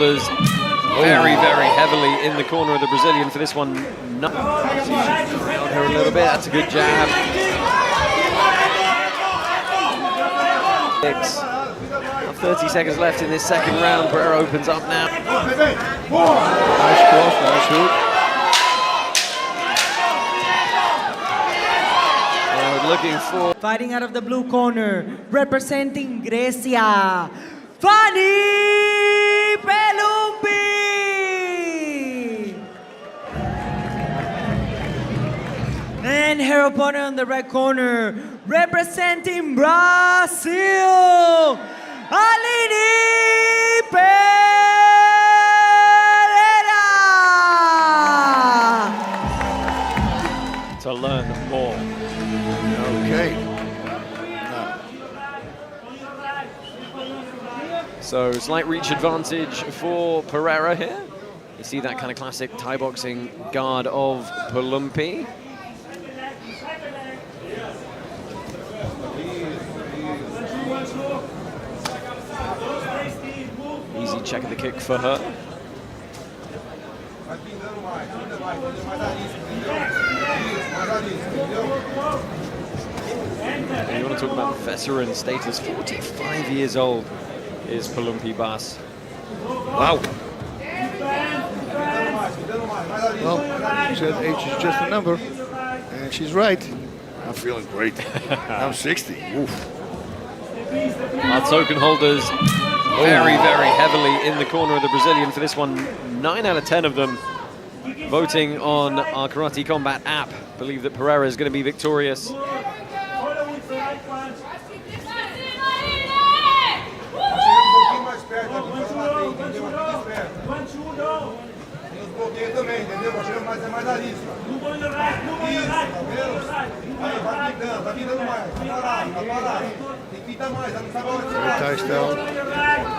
There's very, very heavily in the corner of the Brazilian for this one. No. Around her a little bit. That's a good jab. 30 seconds left in this second round. Pereira opens up now. Nice cross, nice hook. Looking for... Fighting out of the blue corner, representing Grecia, Aline Peloumpi! And her opponent on the red corner, representing Brazil, Aline Pereira! To learn more. Okay. So slight reach advantage for Pereira here. You see that kind of classic Thai boxing guard of Peloumpi. Easy check of the kick for her. And you want to talk about veteran status, 45 years old is Peloumpi Bas. Wow. Well, she said age is just a number, and she's right. I'm feeling great. I'm 60. Oof. Our token holders very, very heavily in the corner of the Brazilian for this one. 9 out of 10 of them voting on our Karate Combat app believe that Pereira is going to be victorious. Thai style.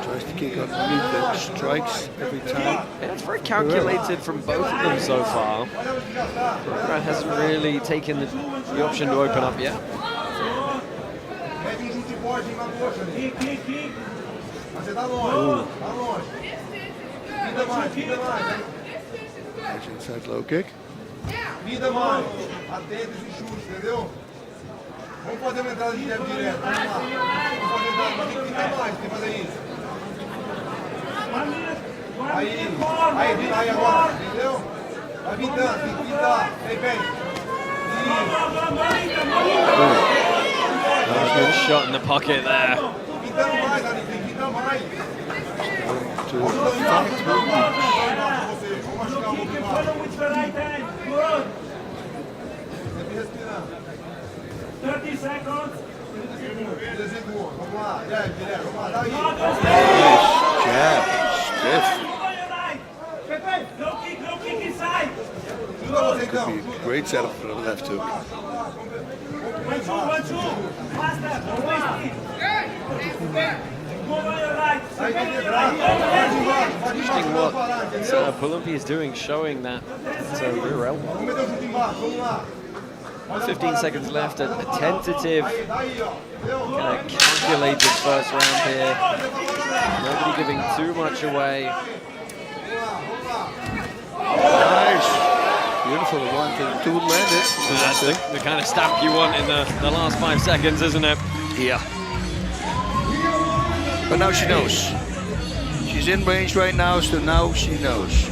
Tries to kick underneath and strikes every time. Yeah, it's very calculated from both of them so far. Pereira hasn't really taken the option to open up yet. Nice inside low kick. Vamos fazer uma entrada de jab direto. Vamos lá. Vamos fazer entrada, mas tem que ficar mais, tem que fazer isso. Aí agora, entendeu? Vai pintando, tem que pintar. Vem. Good shot in the pocket there. Pintando mais, Aline, tem que pintar mais. Vamos machucar um pouquinho mais. Sempre respirando. 30 seconds. Vamos lá, direto, vamos lá, dá aí. Nice jab, stiff. Could be a great setup for the left hook. Interesting what Peloumpi is doing, showing that it's a rear elbow. 15 seconds left, a tentative, kind of calculated first round here. Nobody giving too much away. Nice. Beautiful, the 1 to 2 landed. That's the kind of stamp you want in the last 5 seconds, isn't it? Yeah. But now she knows. She's in range right now, so now she knows.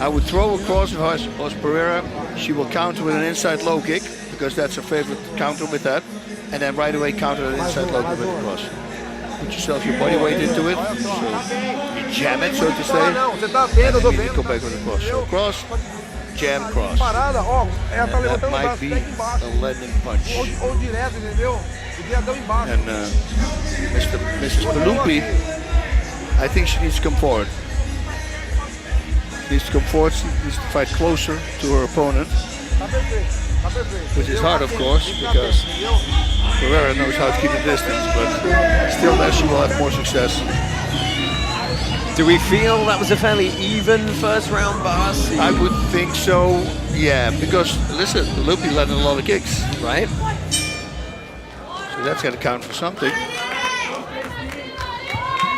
I would throw across if I was Pereira. She will counter with an inside low kick, because that's her favorite counter with that. And then right away counter an inside low kick with a cross. Put yourself your body weight into it, so you jam it, so to say. And then you come back with a cross. So cross, jam, cross. And that might be a landing punch. And Mrs. Peloumpi, I think she needs to come forward. Needs to come forward, needs to fight closer to her opponent, which is hard, of course, because Pereira knows how to keep the distance, but still there she will have more success. Do we feel that was a fairly even first round, Bas? I would think so, yeah, because listen, Peloumpi landed a lot of kicks. Right. So that's going to count for something.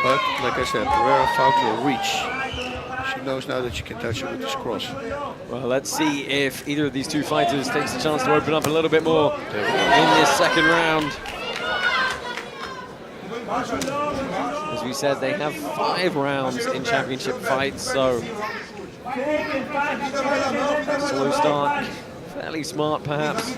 But like I said, Pereira found her reach. She knows now that she can touch her with this cross. Well, let's see if either of these two fighters takes a chance to open up a little bit more in this second round. As we said, they have 5 rounds in championship fights, so slow start, fairly smart perhaps.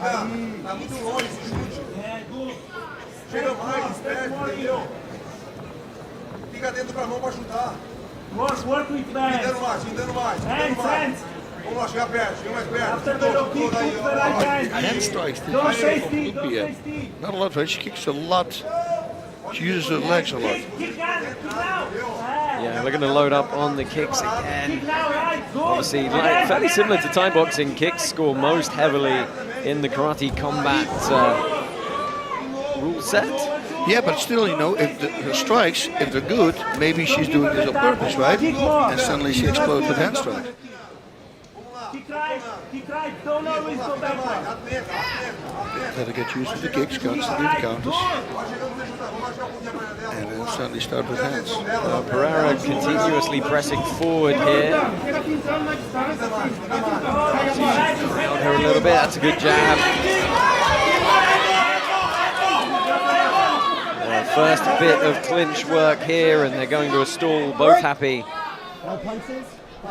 Fica dentro pra mão pra chutar. Work with fans. Dando mais, dando mais. Hands. Vamos lá, chegar perto, chega mais perto. After the low kick, put the right hand. Hand strikes. Don't stay still, don't stay still. Not a lot, right? She kicks a lot. She uses her legs a lot. Kick out, kick out. Yeah, we're going to load up on the kicks again. Kick now, right? Good. Obviously, like, fairly similar to Thai boxing, kicks score most heavily in the karate combat rule set. Yeah, but still, you know, if her strikes, if they're good, maybe she's doing this on purpose, right? And suddenly she explodes with hand strike. Kick right, don't always go backward. Gotta get used to the kicks, constantly the counters. And then suddenly start with hands. Pereira continuously pressing forward here. Nailed her a little bit, that's a good jab. First bit of clinch work here, and they're going to a stall, both happy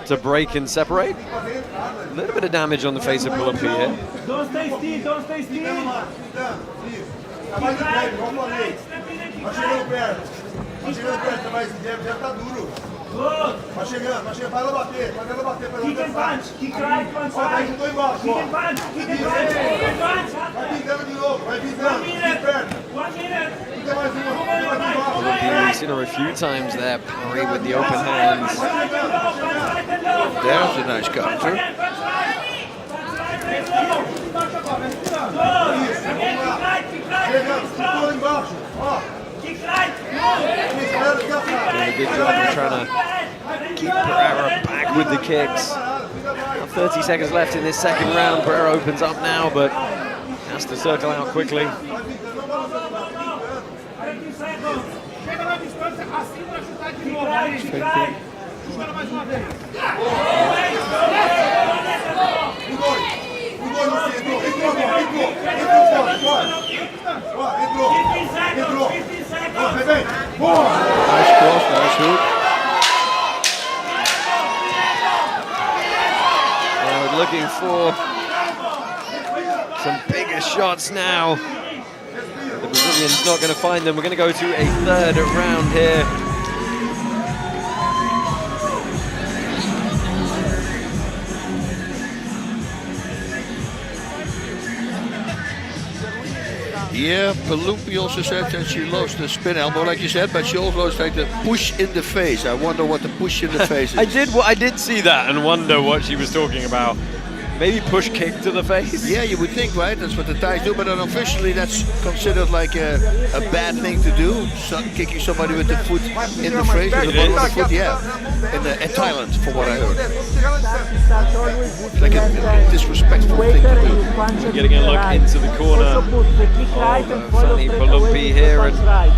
to break and separate. A little bit of damage on the face of Peloumpi here. Don't stay still, don't stay still. Vai chegando perto, mas já tá duro. Vai chegando, vai ela bater, faz ela bater pelo Kick and punch, kick right, punch Ó, right. juntou embaixo, Kick and punch, kick and punch, kick and punch. Vai pintando de novo, vai pintando, fica perto. 1 minute. Fica mais uma, Peloumpi, we've seen her a few times there, parry with the open hands. There's a nice counter. Chegando, juntou embaixo, ó. Kick right. Doing a good job of trying to keep Pereira back with the kicks. 30 seconds left in this second round. Pereira opens up now, but has to circle out quickly. Entrou. Nice cross, nice hook. We're looking for some bigger shots now. The Brazilian's not going to find them. We're going to go to a third round here. Yeah, Peloumpi also said that she lost the spin elbow, like you said, but she also lost like the push in the face. I wonder what the push in the face is. I did see that and wonder what she was talking about. Maybe push kick to the face? Yeah, you would think, right? That's what the Thais do, but unofficially that's considered like a bad thing to do. Kicking somebody with the foot in the face, with the bottom of the foot, yeah. In Thailand, from what I heard. It's like a disrespectful thing to do. We're getting a look into the corner of Fanny Peloumpi here, and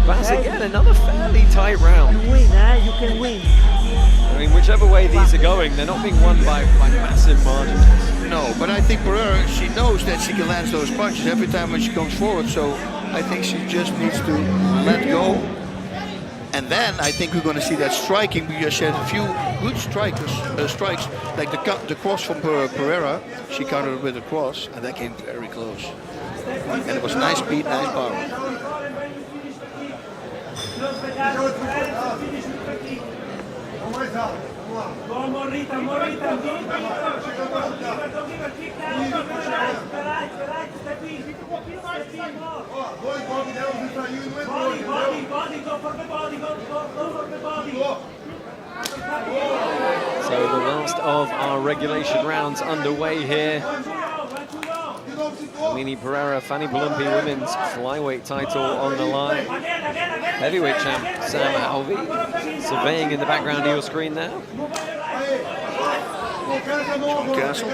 that's again another fairly tight round. You win, you can win. I mean, whichever way these are going, they're not being won by massive margins. No, but I think Pereira, she knows that she can land those punches every time when she comes forward, so I think she just needs to let go. And then I think we're going to see that striking, because she had a few good strikes, like the cross from Pereira, she countered with a cross, and that came very close. And it was nice speed, nice power. So the last of our regulation rounds underway here. Aline Pereira, Fanny Peloumpi women's flyweight title on the line. Heavyweight champ Sam Alvey surveying in the background of your screen now. Castle.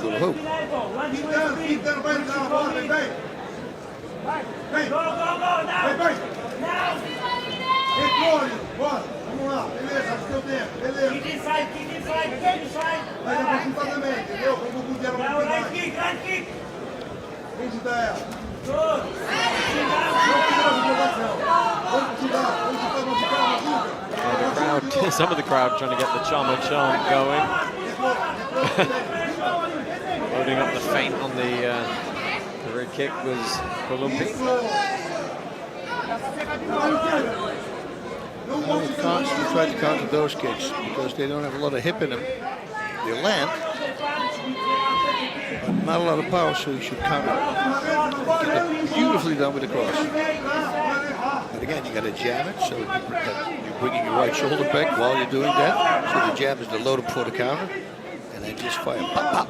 Good hope. Bora, vamos lá, beleza, acho que deu tempo, beleza. Kick inside, kick inside, kick inside. Mas eu vou chutar também, entendeu? Como o Guilherme Now vai right kick, right kick. Vamos chutar ela. Good. Vamos chutar, vamos chutar. The crowd, some of the crowd trying to get the Chama chant going. Loading up the feint on the red kick was Peloumpi. We constantly try to counter those kicks because they don't have a lot of hip in them. They land, but not a lot of power, so you should counter. Get it beautifully done with the cross. But again, you got to jam it, so you're bringing your right shoulder back while you're doing that. So the jab is the load up for the counter, and then just fire, pop, pop.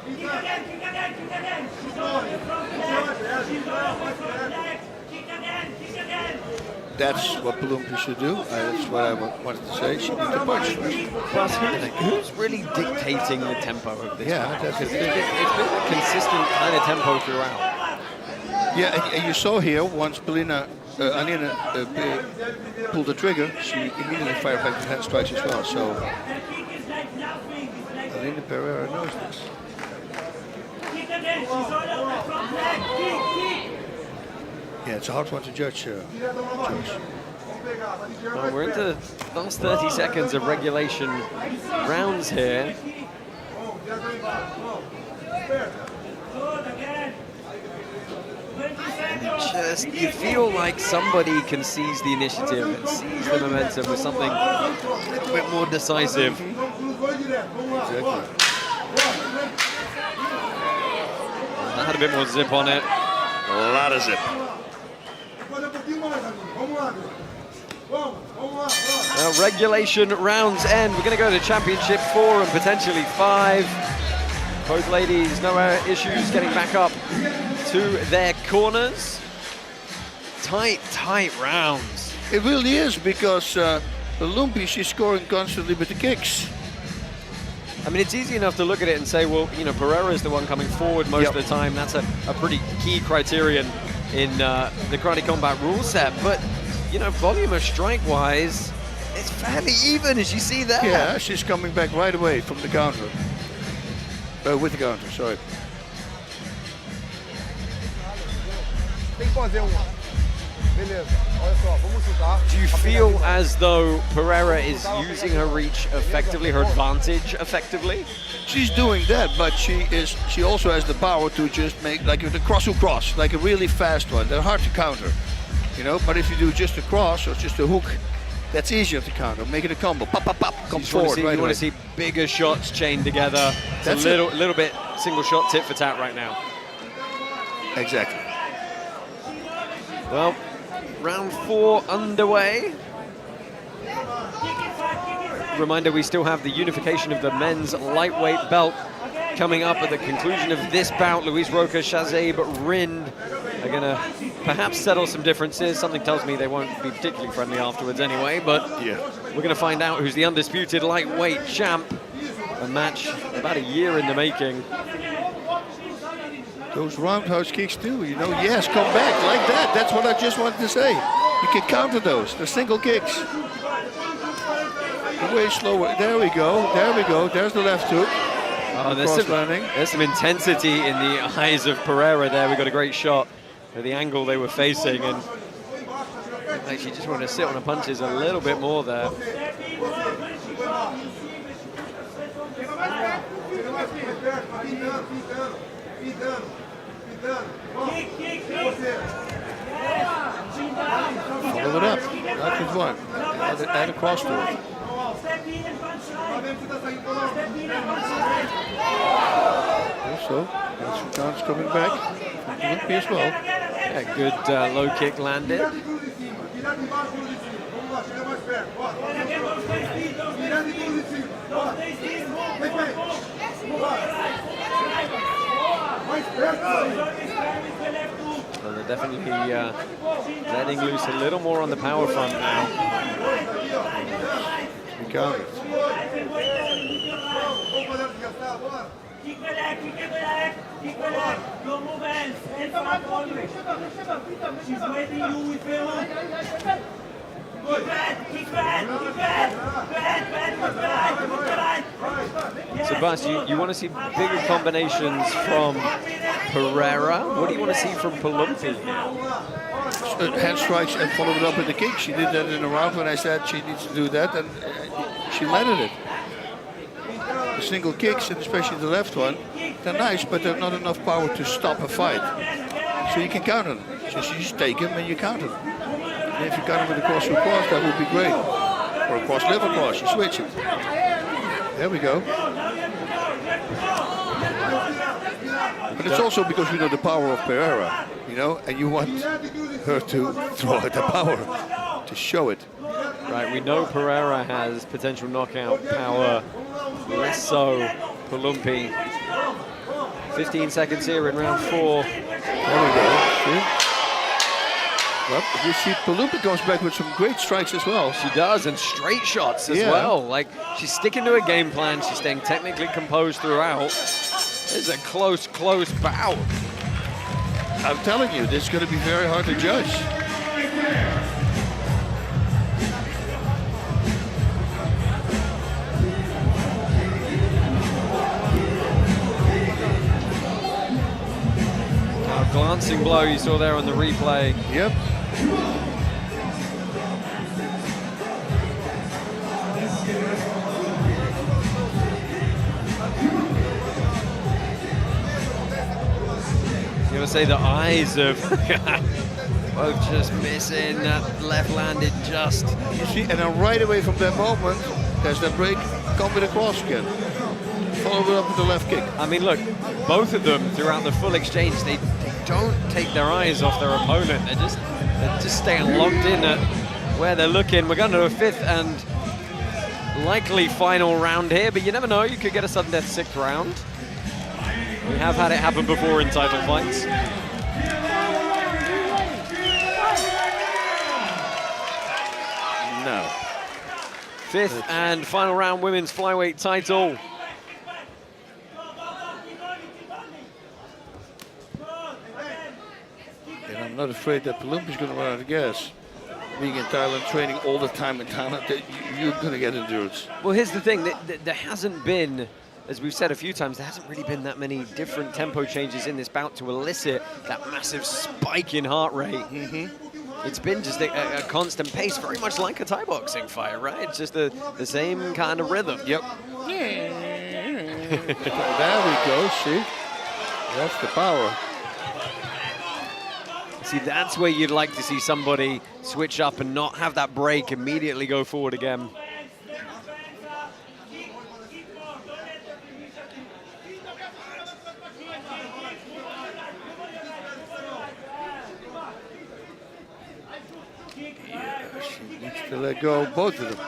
That's what Peloumpi should do. That's what I wanted to say. She needs to punch first. Plus, who's really dictating the tempo of this? Yeah, match? that's the It's thing. been a consistent kind of tempo throughout. Yeah, and you saw here once Aline pulled the trigger, she immediately fired back to 10 strikes as well. So Aline Pereira knows this. Yeah, it's a hard one to judge. Well, we're into the last 30 seconds of regulation rounds here. You feel like somebody can seize the initiative and seize the momentum with something a little bit more decisive. Exactly. That had a bit more zip on it. A lot of zip. Now, regulation rounds end. We're going to go to championship 4 and potentially 5. Both ladies, no issues getting back up to their corners. Tight rounds. It really is because Peloumpi, she's scoring constantly with the kicks. I mean, it's easy enough to look at it and say, well, you know, Pereira is the one coming forward most of the time. That's a pretty key criterion in the Karate Combat rule set. But, you know, volume of strike-wise, it's fairly even, as you see there. Yeah, she's coming back right away from the counter. With the counter, sorry. Tem que fazer uma. Beleza, olha só, vamos chutar. Do you feel as though Pereira is using her reach effectively, her advantage effectively? She's doing that, but she also has the power to just make like the cross, like a really fast one. They're hard to counter, you know. But if you do just a cross or just a hook, that's easier to counter. Make it a combo, pop, pop, pop, come forward right away. You want to see bigger shots chained together. It's That's a little bit single shot tit for tat right now. Exactly. Well, round 4 underway. Reminder, we still have the unification of the men's lightweight belt coming up at the conclusion of this bout. Luis Roca, Shazib Rind are going to perhaps settle some differences. Something tells me they won't be particularly friendly afterwards anyway, but Yeah. we're going to find out who's the undisputed lightweight champ. A match about a year in the making. Those roundhouse kicks too, you know, yes, come back like that. That's what I just wanted to say. You can counter those, the single kicks. Way slower, there we go, there's the left hook. Oh, Cross-landing. there's some intensity in the eyes of Pereira there. We got a great shot at the angle they were facing, and like she just wanted to sit on her punches a little bit more there. Follow it up, that was one. Add a cross to it. Also, Chance coming back. Peloumpi as well. Yeah, good low kick landed. Well, they're definitely letting loose a little more on the power front now. We got it. Kick the leg, kick the leg, kick the leg. No movements. In front of you. She's waiting you with her. Kick back, kick back, kick back. Bas, you want to see bigger combinations from Pereira. What do you want to see from Peloumpi? Hand strikes and followed it up with the kick. She did that in a round when I said she needs to do that, and she landed it. The single kicks, and especially the left one, they're nice, but they're not enough power to stop a fight. So you can counter them. So you just take them and you counter them. And if you counter them with a cross to cross, that would be great. Or a cross liver cross, you switch it. There we go. But it's also because we know the power of Pereira, you know, and you want her to throw out the power, to show it. Right, we know Pereira has potential knockout power, less so Peloumpi. 15 seconds here in round 4. There we go. See? Well, you see Peloumpi comes back with some great strikes as well. She does, and straight shots as well. Like, she's sticking to a game plan. She's staying technically composed throughout. It's a close bout. I'm telling you, this is going to be very hard to judge. A glancing blow you saw there on the replay. Yep. You ever say the eyes of both just missing, that left-landed just. You see, and then right away from that moment, there's that break, come with a cross again. Follow it up with the left kick. I mean, look, both of them throughout the full exchange, they don't take their eyes off their opponent. They're just staying locked in at where they're looking. We're going to a 5th and likely final round here, but you never know. You could get a sudden death 6th round. We have had it happen before in title fights. No. 5th and final round women's flyweight title. And I'm not afraid that Peloumpi is going to run out of gas. Being in Thailand, training all the time in Thailand, you're going to get endurance. Well, here's the thing. There hasn't been, as we've said a few times, there hasn't really been that many different tempo changes in this bout to elicit that massive spike in heart rate. It's been just a constant pace, very much like a Thai boxing fight, right? It's just the same kind of rhythm. Yep. There we go, see? That's the power. See, that's where you'd like to see somebody switch up and not have that break, immediately go forward again. She needs to let go of both of them.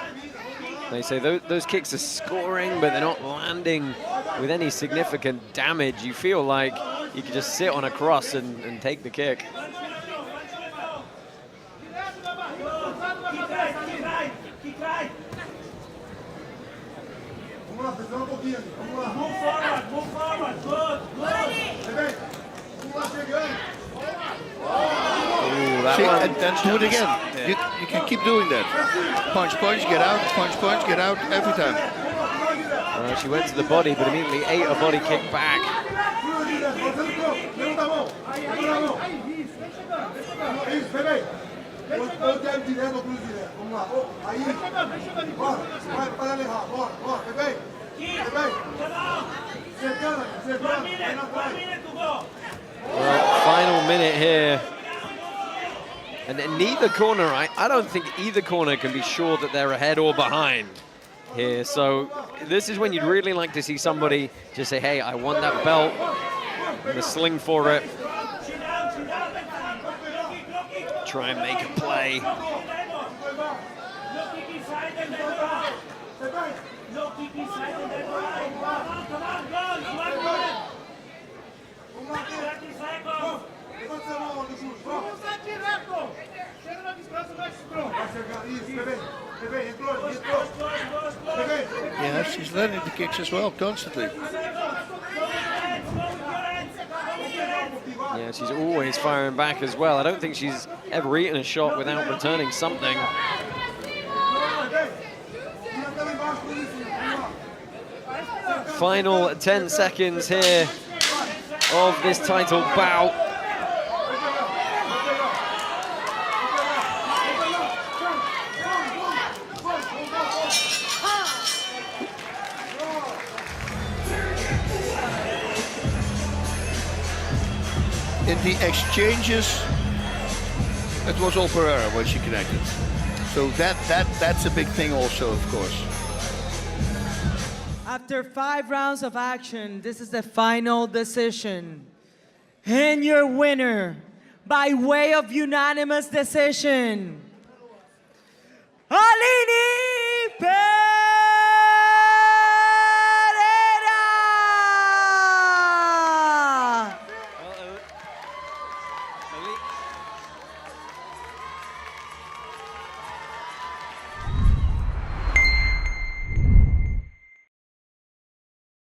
They say those kicks are scoring, but they're not landing with any significant damage. You feel like you could just sit on a cross and take the kick. Move forward, good. Ooh, that See, one. and do it again. You can keep doing that. Punch, get out, punch, get out, every time. She went to the body, but immediately ate a body kick back. Well, final minute here. And neither corner, I don't think either corner can be sure that they're ahead or behind here. So this is when you'd really like to see somebody just say, hey, I want that belt, and the sling for it. Try and make a play. Yeah, she's learning the kicks as well, constantly. Yeah, she's always firing back as well. I don't think she's ever eaten a shot without returning something. Final 10 seconds here of this title bout. In the exchanges, it was all Pereira when she connected. So that's a big thing also, of course. After 5 rounds of action, this is the final decision. And your winner, by way of unanimous decision, Aline